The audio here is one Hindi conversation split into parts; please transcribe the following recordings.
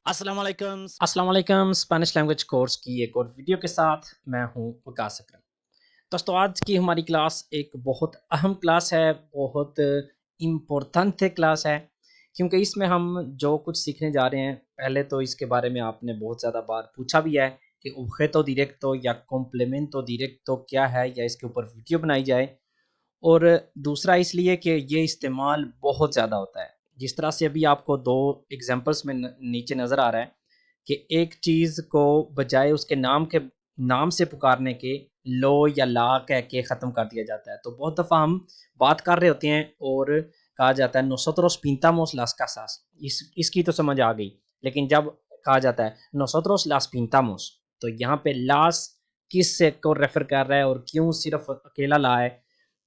अस्सलाम वालेकुम स्पेनिश लैंग्वेज कोर्स की एक और वीडियो के साथ मैं हूं वकास अकरम। दोस्तों, आज की हमारी क्लास एक बहुत अहम क्लास है, बहुत इम्पोर्टेंट क्लास है, क्योंकि इसमें हम जो कुछ सीखने जा रहे हैं, पहले तो इसके बारे में आपने बहुत ज़्यादा बार पूछा भी है कि objeto directo या complemento directo क्या है, या इसके ऊपर वीडियो बनाई जाए। और दूसरा इसलिए कि ये इस्तेमाल बहुत ज़्यादा होता है। जिस तरह से अभी आपको 2 एग्ज़ाम्पल्स में नीचे नज़र आ रहा है कि एक चीज़ को बजाय उसके नाम से पुकारने के लो या ला कह के ख़त्म कर दिया जाता है। तो बहुत दफ़ा हम बात कर रहे होते हैं और कहा जाता है nosotros pintamos las casas, इसकी तो समझ आ गई। लेकिन जब कहा जाता है nosotros las pintamos, तो यहाँ पे लास किस से को रेफ़र कर रहा है और क्यों सिर्फ़ अकेला ला है।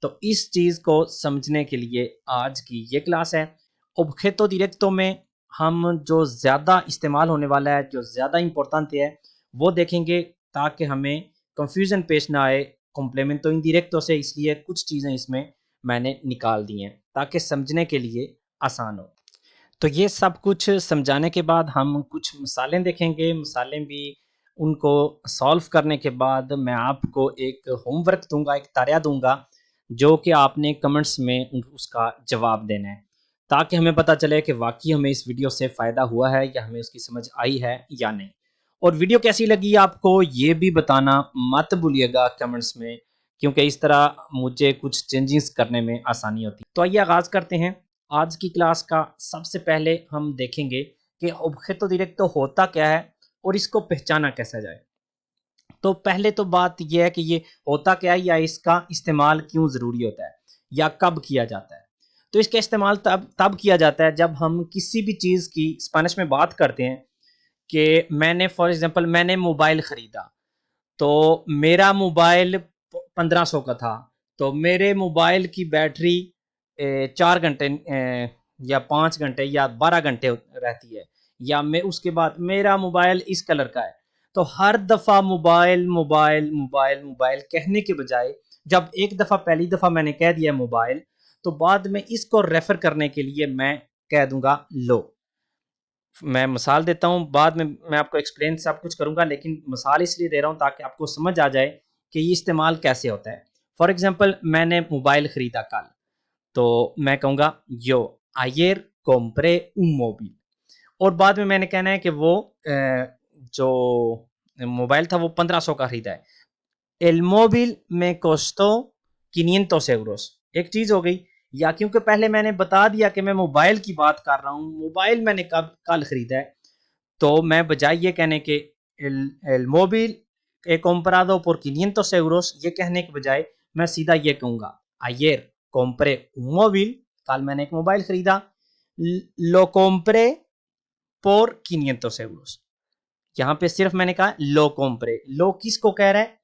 तो इस चीज़ को समझने के लिए आज की ये क्लास है। objeto directo में हम जो ज़्यादा इस्तेमाल होने वाला है, जो ज़्यादा इम्पोर्टेंट है, वो देखेंगे ताकि हमें कंफ्यूजन पेश ना आए कॉम्प्लीमेंटो इनडायरेक्टो से। इसलिए कुछ चीज़ें इसमें मैंने निकाल दी हैं ताकि समझने के लिए आसान हो। तो ये सब कुछ समझाने के बाद हम कुछ मिसालें देखेंगे। मिसालें भी उनको सॉल्व करने के बाद मैं आपको एक होमवर्क दूँगा, एक तार्या दूँगा, जो कि आपने कमेंट्स में उसका जवाब देना है, ताकि हमें पता चले कि वाक़ई हमें इस वीडियो से फ़ायदा हुआ है या हमें उसकी समझ आई है या नहीं। और वीडियो कैसी लगी आपको ये भी बताना मत भूलिएगा कमेंट्स में, क्योंकि इस तरह मुझे कुछ चेंजेस करने में आसानी होती है। तो आइए आगाज़ करते हैं आज की क्लास का। सबसे पहले हम देखेंगे कि ऑब्जेक्टो डायरेक्टो होता क्या है और इसको पहचाना कैसे जाए। तो पहले तो बात यह है कि ये होता क्या है या इसका इस्तेमाल क्यों ज़रूरी होता है या कब किया जाता है। तो इसका इस्तेमाल तब तब किया जाता है जब हम किसी भी चीज़ की स्पेनिश में बात करते हैं कि मैंने फॉर एग्जांपल मैंने मोबाइल ख़रीदा, तो मेरा मोबाइल 1500 का था, तो मेरे मोबाइल की बैटरी 4 घंटे या 5 घंटे या 12 घंटे रहती है, या मैं उसके बाद मेरा मोबाइल इस कलर का है। तो हर दफ़ा मोबाइल मोबाइल मोबाइल मोबाइल कहने के बजाय जब एक दफ़ा पहली दफ़ा मैंने कह दिया मोबाइल, तो बाद में इसको रेफ़र करने के लिए मैं कह दूंगा लो। मैं मिसाल देता हूँ, बाद में मैं आपको एक्सप्लेन सब कुछ करूँगा, लेकिन मिसाल इसलिए दे रहा हूँ ताकि आपको समझ आ जाए कि ये इस्तेमाल कैसे होता है। फॉर एग्जांपल मैंने मोबाइल ख़रीदा कल, तो मैं कहूँगा यो ayer compré un móvil, और बाद में मैंने कहना है कि वो जो मोबाइल था वो 1500 का खरीदा है। El móvil me costó 500 euros, एक चीज़ हो गई। या क्योंकि पहले मैंने बता दिया कि मैं मोबाइल की बात कर रहा हूँ, मोबाइल मैंने कब कल खरीदा है, तो मैं बजाय ये कहने के el móvil he comprado por 500 euros, ये कहने के बजाय मैं सीधा ये कहूँगा ayer compré un móvil, कल मैंने एक मोबाइल खरीदा, lo compré por 500 euros। यहाँ पे सिर्फ मैंने कहा लो कॉम्प्रे, लो किसको कह रहा है,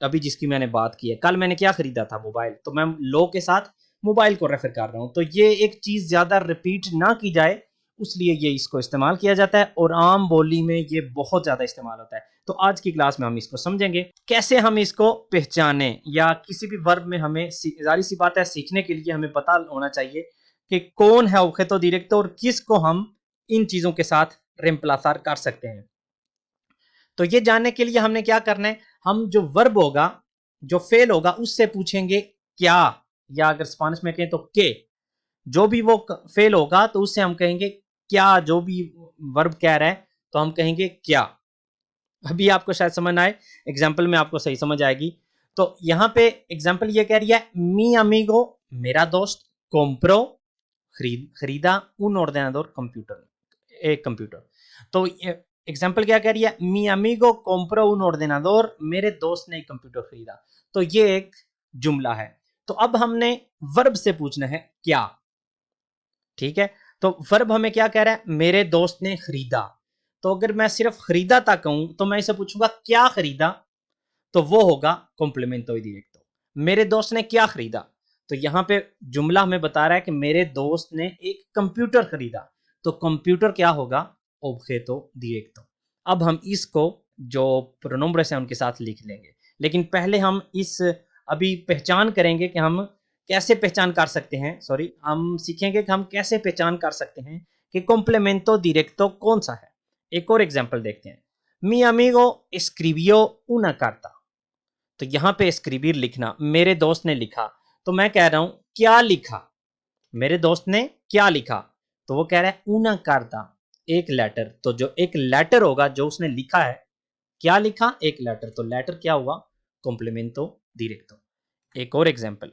अभी जिसकी मैंने बात की है, कल मैंने क्या खरीदा था मोबाइल, तो मैं लो के साथ मोबाइल को रेफर कर रहा हूँ। तो ये एक चीज़ ज़्यादा रिपीट ना की जाए, उसलिए ये इसको इस्तेमाल किया जाता है और आम बोली में ये बहुत ज़्यादा इस्तेमाल होता है। तो आज की क्लास में हम इसको समझेंगे कैसे हम इसको पहचाने, या किसी भी वर्ब में हमें जारी सी बात है सीखने के लिए हमें पता होना चाहिए कि कौन है ऑब्जेक्टो डायरेक्टो और किसको हम इन चीज़ों के साथ रिम्प्लासर कर सकते हैं। तो ये जानने के लिए हमने क्या करना है, हम जो वर्ब होगा, जो फेल होगा, उससे पूछेंगे क्या, या अगर स्पेनिश में कहें तो के। जो भी वो फेल होगा तो उससे हम कहेंगे क्या, जो भी वर्ब कह रहा है तो हम कहेंगे क्या। अभी आपको शायद समझ ना आए, एग्जाम्पल में आपको सही समझ आएगी। तो यहाँ पे एग्जाम्पल ये कह रही है मी अमीगो, मेरा दोस्त, कोम्प्रो खरीदा, उन ऑर्डिनाडोर कंप्यूटर, एक कंप्यूटर। तो एग्जाम्पल क्या कह रही है, मी अमीगो कोम्प्रो उन ऑर्डिनाडोर, मेरे दोस्त ने एक कंप्यूटर खरीदा। तो ये एक जुमला है। तो अब हमने वर्ब से पूछना है क्या, ठीक है। तो वर्ब हमें क्या कह रहा है, मेरे दोस्त ने खरीदा। तो अगर मैं सिर्फ खरीदा तक कहूं तो मैं इसे पूछूंगा क्या खरीदा, तो वो होगा कॉम्प्लीमेंटो डायरेक्टो, मेरे दोस्त ने क्या खरीदा। तो यहाँ पे जुमला हमें बता रहा है कि मेरे दोस्त ने एक कंप्यूटर खरीदा, तो कंप्यूटर क्या होगा, ऑब्जेक्टो डायरेक्टो। अब हम इसको जो प्रोनोम्ब्रेस है उनके साथ लिख लेंगे, लेकिन पहले हम इस अभी पहचान करेंगे कि हम कैसे पहचान कर सकते हैं, हम सीखेंगे कि हम कैसे पहचान कर सकते हैं कि कॉम्प्लीमेंटो डायरेक्टो कौन सा है। एक और एग्जांपल देखते हैं। मी अमीगो escribió una carta। तो यहां पे escribir लिखना, मेरे दोस्त ने लिखा, तो मैं कह रहा हूं क्या लिखा, मेरे दोस्त ने क्या लिखा, तो वो कह रहा है una carta, एक लेटर। तो जो एक लेटर होगा जो उसने लिखा है, क्या लिखा, एक लेटर, तो लेटर क्या हुआ, कॉम्प्लीमेंटो डायरेक्टो। एक और एग्जांपल,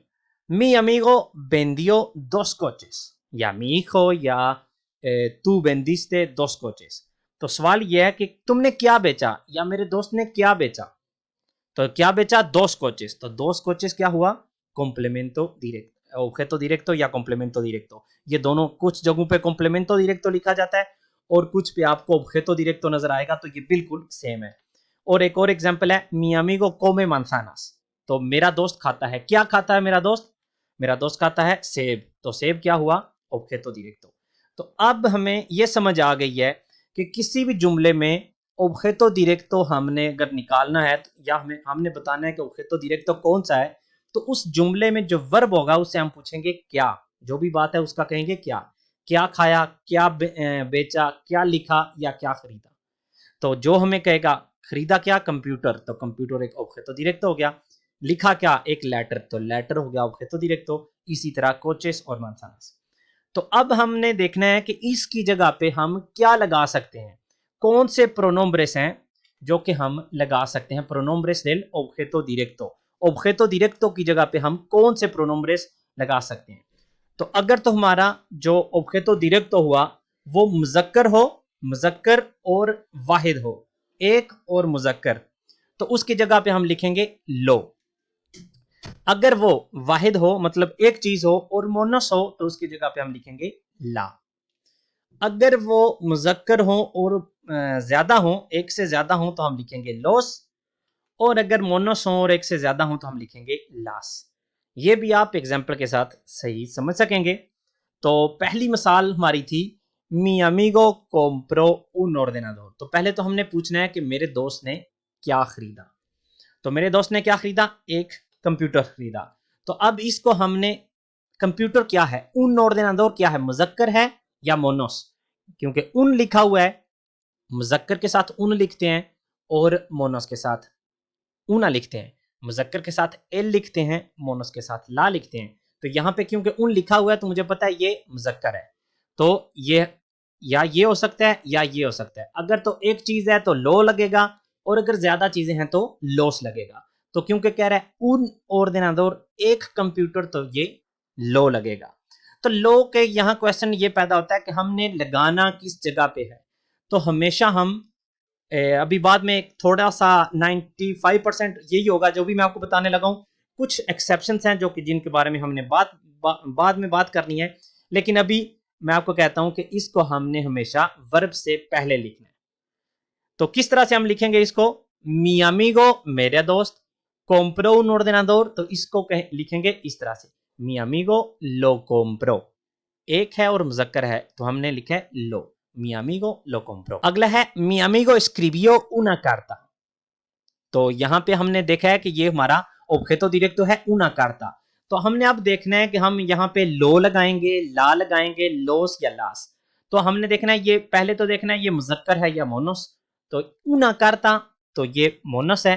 मी अमीगो vendió dos coches, या mi hijo या तू vendiste dos coches। तो सवाल यह है कि तुमने क्या बेचा या मेरे दोस्त ने क्या बेचा, तो क्या बेचा, दोस कोचेस। तो दोस कोचेस क्या हुआ, कॉम्प्लीमेंटो डायरेक्टो, ऑब्जेक्टो डायरेक्टो या कॉम्प्लीमेंटो डायरेक्टो। ये दोनों, कुछ जगहों पे कॉम्प्लीमेंटो डायरेक्टो लिखा जाता है और कुछ पे आपको ऑब्जेक्टो डायरेक्टो नजर आएगा, तो ये बिल्कुल सेम है। और एक और एग्जांपल है, मी अमीगो come manzanas। तो मेरा दोस्त खाता है, क्या खाता है मेरा दोस्त, मेरा दोस्त खाता है सेब। तो सेब क्या हुआ, ऑब्जेक्टो डायरेक्टो। तो अब हमें यह समझ आ गई है कि किसी भी जुमले में ऑब्जेक्टो डायरेक्टो हमने अगर निकालना है या हमने बताना है कि ऑब्जेक्टो डायरेक्टो कौन सा है, तो उस जुमले में जो वर्ब होगा उससे हम पूछेंगे क्या, जो भी बात है उसका कहेंगे क्या, क्या खाया, क्या बेचा, क्या लिखा या क्या खरीदा। तो जो हमें कहेगा खरीदा क्या, कंप्यूटर, तो कंप्यूटर एक ऑब्जेक्टो डायरेक्टो हो गया। लिखा क्या, एक लेटर, तो लेटर हो गया ऑब्जेक्टो डायरेक्टो। इसी तरह कोचेस और manzanas। तो अब हमने देखना है कि इसकी जगह पे हम क्या लगा सकते हैं, कौन से प्रोनोम्ब्रेस हैं जो कि हम लगा सकते हैं, प्रोनोम्ब्रेस del objeto directo। ऑब्जेक्टो डायरेक्टो की जगह पे हम कौन से प्रोनोम्ब्रेस लगा सकते हैं। तो अगर तो हमारा जो ऑब्जेक्टो डायरेक्टो हुआ वो मुजक्कर हो, मुजक्कर और वाहिद हो, एक और मुजक्कर, तो उसकी जगह पे हम लिखेंगे लो। अगर वो वाहिद हो मतलब एक चीज हो और मोनस हो, तो उसकी जगह पे हम लिखेंगे ला। अगर वो मुजक्कर हो और ज्यादा हो, एक से ज्यादा हो, तो हम लिखेंगे लोस। और अगर मोनस हो और एक से ज्यादा हो तो हम लिखेंगे लास। ये भी आप एग्जाम्पल के साथ सही समझ सकेंगे। तो पहली मिसाल हमारी थी, मी अमीगो compró un ordenador। तो पहले तो हमने पूछना है कि मेरे दोस्त ने क्या खरीदा। तो मेरे दोस्त ने क्या खरीदा, एक कंप्यूटर खरीदा। तो अब इसको हमने, कंप्यूटर क्या है, उन ordenador क्या है, मुजक्कर है या मोनोस, क्योंकि उन लिखा हुआ है, मुजक्कर के साथ उन लिखते हैं और मोनोस के साथ ऊना लिखते हैं। मुजक्कर के साथ एल लिखते हैं, मोनस के साथ ला लिखते हैं। तो यहां पे क्योंकि उन लिखा हुआ है तो मुझे पता है ये मुजक्कर है, तो ये या ये हो सकता है या ये हो सकता है। अगर तो एक चीज है तो लो लगेगा और अगर ज्यादा चीजें हैं तो लोस लगेगा। तो क्योंकि कह रहा है उन ordenador एक कंप्यूटर, तो ये लो लगेगा। तो लो के यहां क्वेश्चन ये पैदा होता है कि हमने लगाना किस जगह पे है। तो हमेशा हम अभी बाद में थोड़ा सा 95% यही होगा जो भी मैं आपको बताने लगा हूं। कुछ एक्सेप्शंस हैं जो कि जिनके बारे में हमने बाद में बात करनी है, लेकिन अभी मैं आपको कहता हूं कि इसको हमने हमेशा वर्ब से पहले लिखना है। तो किस तरह से हम लिखेंगे इसको, मी अमीगो मेरे दोस्त, compró un ordenador, तो इसको लिखेंगे इस तरह से, मी अमीगो लो compró। एक है और मुजक्कर है तो हमने लिखा है लो, mi amigo lo compró। अगला है mi amigo escribió una carta। तो यहां पे हमने देखा है कि ये हमारा objeto directo है una carta। तो हमने अब देखना है कि हम यहाँ पे लो लगाएंगे, ला लगाएंगे, लोस या लास। तो हमने देखना है, ये पहले तो देखना है ये मुजक्कर है या मोनस। तो una carta, तो ये मोनस है।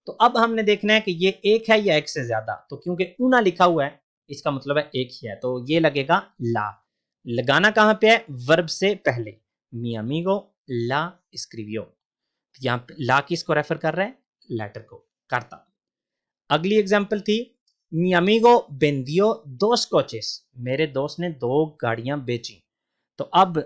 तो अब हमने देखना है कि ये एक है या एक से ज्यादा। तो क्योंकि una लिखा हुआ है इसका मतलब है एक ही है, तो ये लगेगा ला। लगाना कहां पे है, वर्ब से पहले, मी अमीगो ला escribió। यहां पे ला किसको रेफर कर रहा है, लेटर को, करता। अगली एग्जांपल थी, मी अमीगो vendió dos coches। मेरे दोस्त ने दो गाड़ियां बेची। तो अब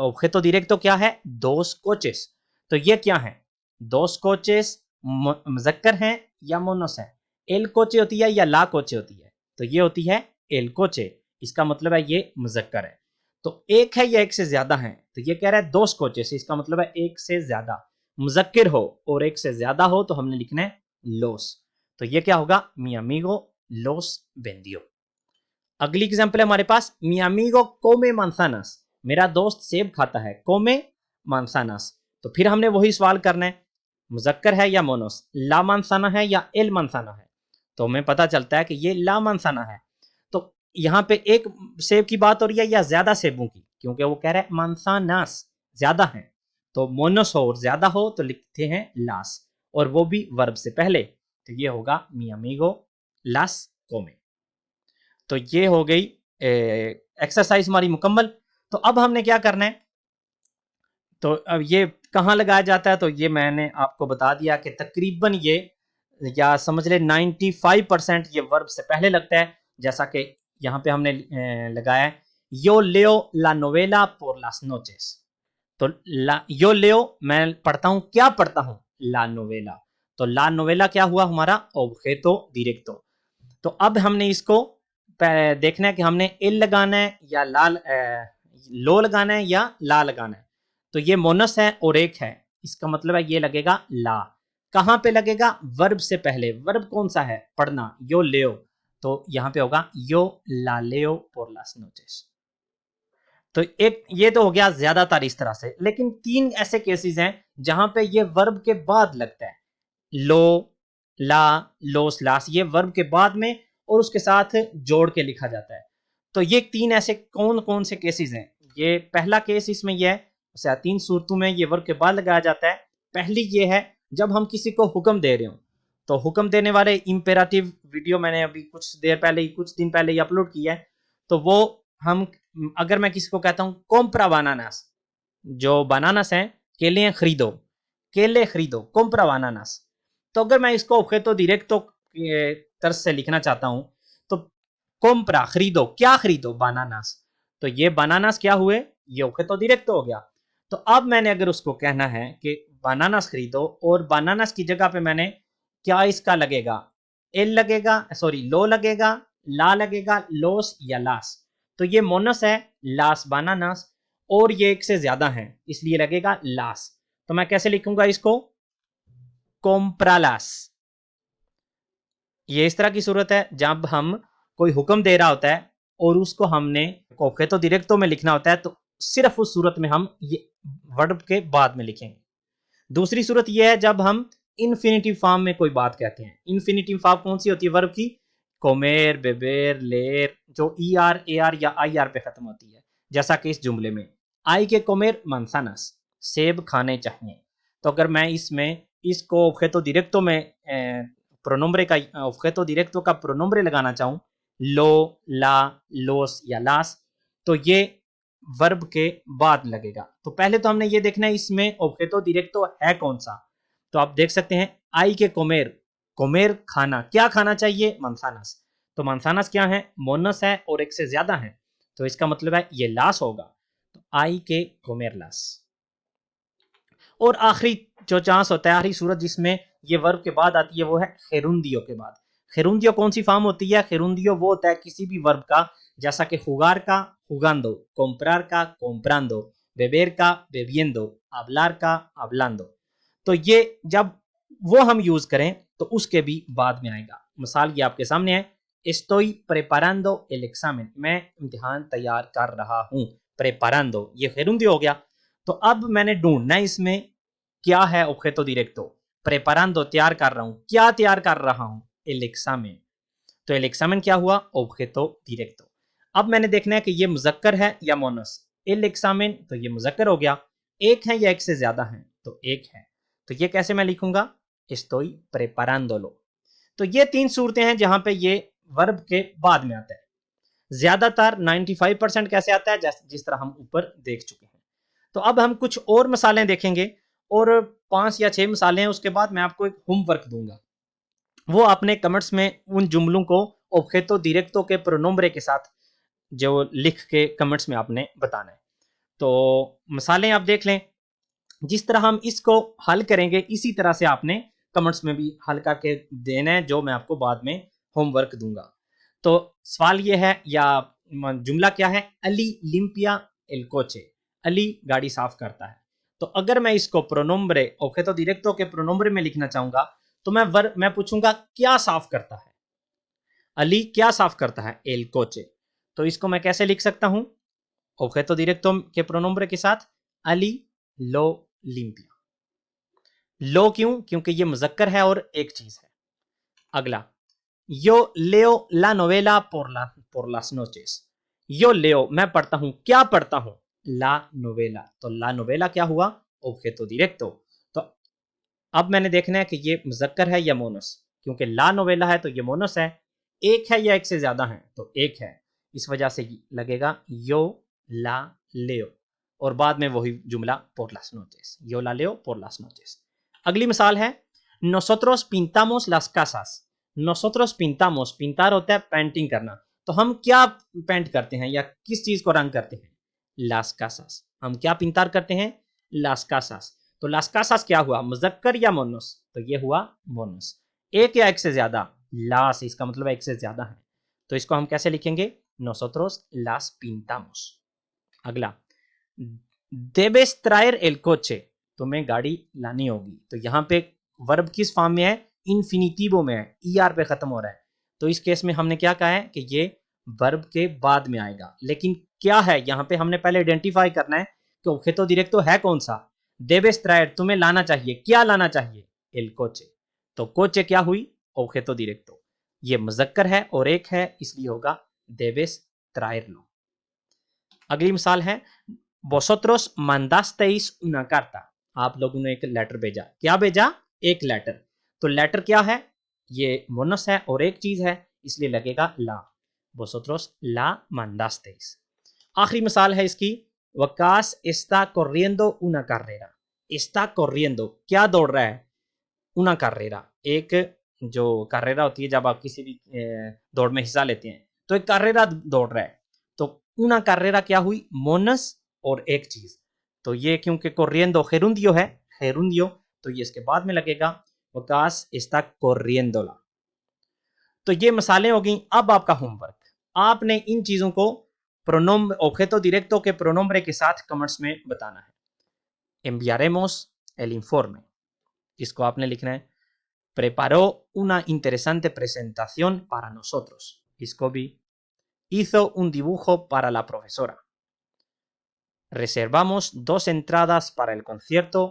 objeto directo क्या है, dos coches। तो ये क्या है, dos coches मुजक्कर है या मोनस है, el coche होती है या ला कोचे होती है, तो ये होती है el coche। इसका मतलब है ये मुजक्कर है। तो एक है या एक से ज्यादा है, तो ये कह रहा है dos coches, इसका मतलब है एक से ज्यादा। मुजक्कर हो और एक से ज्यादा हो तो हमने लिखना है los। तो ये क्या होगा, mi amigo los vendió। अगली एग्जांपल है हमारे पास, mi amigo come manzanas। मेरा दोस्त सेब खाता है, come manzanas। तो फिर हमने वही सवाल करना है, मुजक्कर है या मोनस, ला manzana है या el manzana है। तो हमें पता चलता है कि ये ला manzana है। तो यहाँ पे एक सेब की बात हो रही है या ज्यादा सेबों की, क्योंकि वो कह रहा है manzanas ज्यादा है। तो मोनोस हो और ज्यादा हो तो लिखते हैं लास, और वो भी वर्ब से पहले, तो ये होगा मी अमीगो लास कोमे। तो ये हो गई एक्सरसाइज हमारी मुकम्मल। तो अब हमने क्या करना है, तो अब ये कहाँ लगाया जाता है, तो ये मैंने आपको बता दिया कि तकरीबन ये, या समझ ले 95% ये वर्ब से पहले लगता है, जैसा कि यहाँ पे हमने लगाया है यो लेओ ला नोवेला por las noches। तो यो लेओ मैं पढ़ता हूँ, क्या पढ़ता हूँ, ला नोवेला। तो ला नोवेला क्या हुआ हमारा ऑब्जेक्टो डायरेक्टो। तो अब हमने इसको देखना है कि हमने एल लगाना है या लो लगाना है या ला लगाना है। तो ये मोनस है और एक है, इसका मतलब है ये लगेगा ला। कहां पे लगेगा, वर्ब से पहले। वर्ब कौन सा है, पढ़ना, यो लेओ। तो यहां पे होगा यो ला लेओ por las noches। तो एक ये तो हो गया ज्यादातर इस तरह से, लेकिन 3 ऐसे केसेस हैं जहां पे ये वर्ब के बाद लगता है। लो, ला, लोस, लास, ये वर्ब के बाद में और उसके साथ जोड़ के लिखा जाता है। तो ये 3 ऐसे कौन कौन से केसेस हैं, ये पहला केस इसमें यह है, 3 सूरतों में ये वर्ब के बाद लगाया जाता है। पहली ये है जब हम किसी को हुक्म दे रहे हो, तो हुक्म देने वाले इंपेरेटिव वीडियो मैंने अभी कुछ देर पहले, कुछ दिन पहले ही अपलोड किया है। तो वो हम, अगर मैं किसी को कहता हूं कोम्प्रा बनानास, जो बनानास है, केले खरीदो, केले खरीदो, कोम्प्रा बनानास। तो अगर मैं इसको ऑब्जेक्टो डायरेक्टो तर्ज से लिखना चाहता हूं, तो कोम्प्रा खरीदो, क्या खरीदो, बनानास। तो ये बनानास क्या हुए, ये ऑब्जेक्टो डायरेक्टो हो गया। तो अब मैंने अगर उसको कहना है कि बनानास खरीदो, और बनानास की जगह पे मैंने क्या इसका लगेगा, एल लगेगा, सॉरी लो लगेगा, ला लगेगा, लोस या लास। तो ये मोनस है, लास बनानास, और ये एक से ज्यादा है इसलिए लगेगा लास। तो मैं कैसे लिखूंगा इसको, कोम्प्रालास। ये इस तरह की सूरत है जब हम कोई हुक्म दे रहा होता है और उसको हमने ऑब्जेक्टो डायरेक्टो में लिखना होता है, तो सिर्फ उस सूरत में हम ये वर्ब के बाद में लिखेंगे। दूसरी सूरत यह है जब हम इन्फिनिटिव फॉर्म में कोई बात कहते हैं। इन्फिनिटिव फॉर्म कौन सी होती है वर्ब की, कोमेर, बेबेर, लेर, जो ई आर, ए आर या आई आर पे खत्म होती है, जैसा कि इस जुमले में आई के कोमेर manzanas, सेब खाने चाहिए। तो अगर मैं इसमें इसको ऑब्जेक्टो डायरेक्टो में प्रोनोम्ब्रे का, ऑब्जेक्टो डायरेक्टो का प्रोनोम्ब्रे लगाना चाहूं, लो, ला, लोस या लास, तो ये वर्ब के बाद लगेगा। तो पहले तो हमने ये देखना है इसमें ऑब्जेक्टो डायरेक्टो है कौन सा। तो आप देख सकते हैं आई के कोमेर, कोमेर खाना, क्या खाना चाहिए, manzanas। तो manzanas क्या है, मोनस है और एक से ज्यादा है, तो इसका मतलब है ये लास होगा। तो आई के कोमेर लास। और आखिरी जो चांस होता है, आखिरी सूरत जिसमें ये वर्ब के बाद आती है, वो है खेरुंदियो के बाद। खेरुंदियो कौन सी फॉर्म होती है, खेरुंदियो वो होता है किसी भी वर्ब का, जैसा कि जुगार का jugando, comprar का comprando, beber का bebiendo, hablar का hablando। तो ये जब वो हम यूज करें तो उसके भी बाद में आएगा। मिसाल ये आपके सामने है, estoy preparando el examen, मैं इम्तिहान तैयार कर रहा हूं, preparando, ये खेरुंदियो हो गया। तो अब मैंने ढूंढना है इसमें क्या है ऑब्जेक्टो डायरेक्टो, preparando तैयार कर रहा हूं, क्या तैयार कर रहा हूं, el examen। तो el examen क्या हुआ, ऑब्जेक्टो डायरेक्टो। अब मैंने देखना है कि ये मुजक्कर है या मोनस। el examen तो ये मुजक्कर हो गया, एक है या एक से ज्यादा है, तो एक है। तो ये कैसे मैं लिखूंगा, estoy preparándolo। तो ये 3 सूरतें हैं जहां पे ये वर्ब के बाद में आता है। ज्यादातर 95% कैसे आता है, जिस तरह हम ऊपर देख चुके हैं। तो अब हम कुछ और मिसालें देखेंगे, और 5 या 6 मिसालें हैं, उसके बाद मैं आपको एक होमवर्क दूंगा। वो आपने कमेंट्स में उन जुमलों को ऑब्जेक्टो डायरेक्टो के प्रोनोम्ब्रे के साथ जो लिख के कमेंट्स में आपने बताना है। तो मिसालें आप देख लें, जिस तरह हम इसको हल करेंगे इसी तरह से आपने कमेंट्स में भी हल करके देना है, जो मैं आपको बाद में होमवर्क दूंगा। तो सवाल ये है या जुमला क्या है, अली लिम्पिया एल कोचे, अली गाड़ी साफ करता है। तो अगर मैं इसको प्रोनोम्ब्रे ऑब्जेक्टो डायरेक्टो के प्रोनोम्ब्रे में लिखना चाहूंगा, तो मैं पूछूंगा क्या साफ करता है, अली क्या साफ करता है, एल कोचे। तो इसको मैं कैसे लिख सकता हूं, ऑब्जेक्टो डायरेक्टो के प्रोनोम्ब्रे के साथ, अली लो लिम्पिया। लो क्यों, क्योंकि ये मुजक्कर है और एक चीज है। अगला, यो लेओ ला नोवेला por las noches, यो लेओ मैं पढ़ता हूं, क्या पढ़ता हूं, ला नोवेला। तो ला नोवेला क्या हुआ, objeto directo। तो अब मैंने देखना है कि ये मुज़क्कर है या मोनस, क्योंकि ला नोवेला है तो ये मोनस है, एक है या एक से ज्यादा है तो एक है, इस वजह से लगेगा यो ला लेओ, और बाद में वही जुमला por las noches, yo la leo por las noches। अगली मिसाल है nosotros pintamos las casas। nosotros pintamos, pintar होता है पेंटिंग करना, तो हम क्या पेंट करते हैं या किस चीज को रंग करते हैं? las casas। हम क्या पिंतार करते हैं? las casas। तो las casas क्या हुआ, मुजक्कर या मोनस? तो ये हुआ मोनस। एक या एक से ज्यादा, las इसका मतलब एक से ज्यादा है, तो इसको हम कैसे लिखेंगे? nosotros las pintamos। अगला debes traer el coche, तुम्हें गाड़ी लानी होगी, तो यहां पे वर्ब किस फॉर्म में है? इन्फिनिटिवो में है, ईआर पे खत्म हो रहा है, तो इस केस में हमने क्या कहा है कि ये वर्ब के बाद में आएगा। लेकिन क्या है यहाँ पे, हमने पहले आइडेंटिफाई करना है कि objeto directo है कौन सा। debes traer, तुम्हें लाना चाहिए, क्या लाना चाहिए? el coche। तो कोचे क्या हुई? objeto directo। ये मुजक्कर है और एक है, इसलिए होगा debes traerlo। अगली मिसाल है vosotros mandasteis una carta, आप लोगों ने एक लेटर भेजा। क्या भेजा? एक लेटर। तो लेटर क्या है? ये मोनस है और एक चीज है, इसलिए लगेगा ला, vosotros la mandasteis। आखिरी मिसाल है इसकी, Waqas está corriendo una carrera। está corriendo, क्या दौड़ रहा है? una carrera, एक जो carrera होती है जब आप किसी भी दौड़ में हिस्सा लेते हैं, तो एक carrera दौड़ रहा है, तो una carrera क्या हुई? मोनस और एक चीज, तो ये क्योंकि corriendo gerundio है, gerundio, तो ये इसके बाद में लगेगा, वकास está corriéndola। तो ये मिसालें हो गई। अब आपका होमवर्क, आपने इन चीजों को प्रोनोम objeto directo के प्रोनोम्bre के साथ कमेंट्स में बताना है। enviaremos el informe, इसको आपने लिखना है। preparó una interesante presentación para nosotros, इसको भी। hizo un dibujo para la profesora। reservamos 2 entradas para el concierto।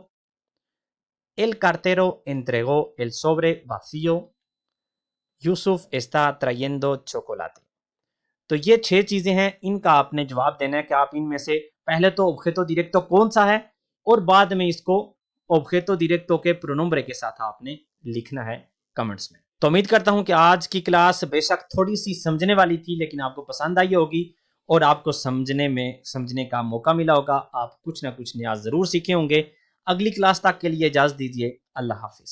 el cartero entregó el sobre vacío। Yusuf está trayendo chocolate। तो ये 6 चीजें हैं, इनका आपने जवाब देना है कि आप इनमें से पहले तो objeto directo कौन सा है, और बाद में इसको objeto directo के प्रोनोम्bre के साथ आपने लिखना है कमेंट्स में। तो उम्मीद करता हूं कि आज की क्लास बेशक थोड़ी सी समझने वाली थी, लेकिन आपको पसंद आई होगी और आपको समझने का मौका मिला होगा, आप कुछ ना कुछ नया जरूर सीखे होंगे। अगली क्लास तक के लिए इजाजत दीजिए, अल्लाह हाफिज।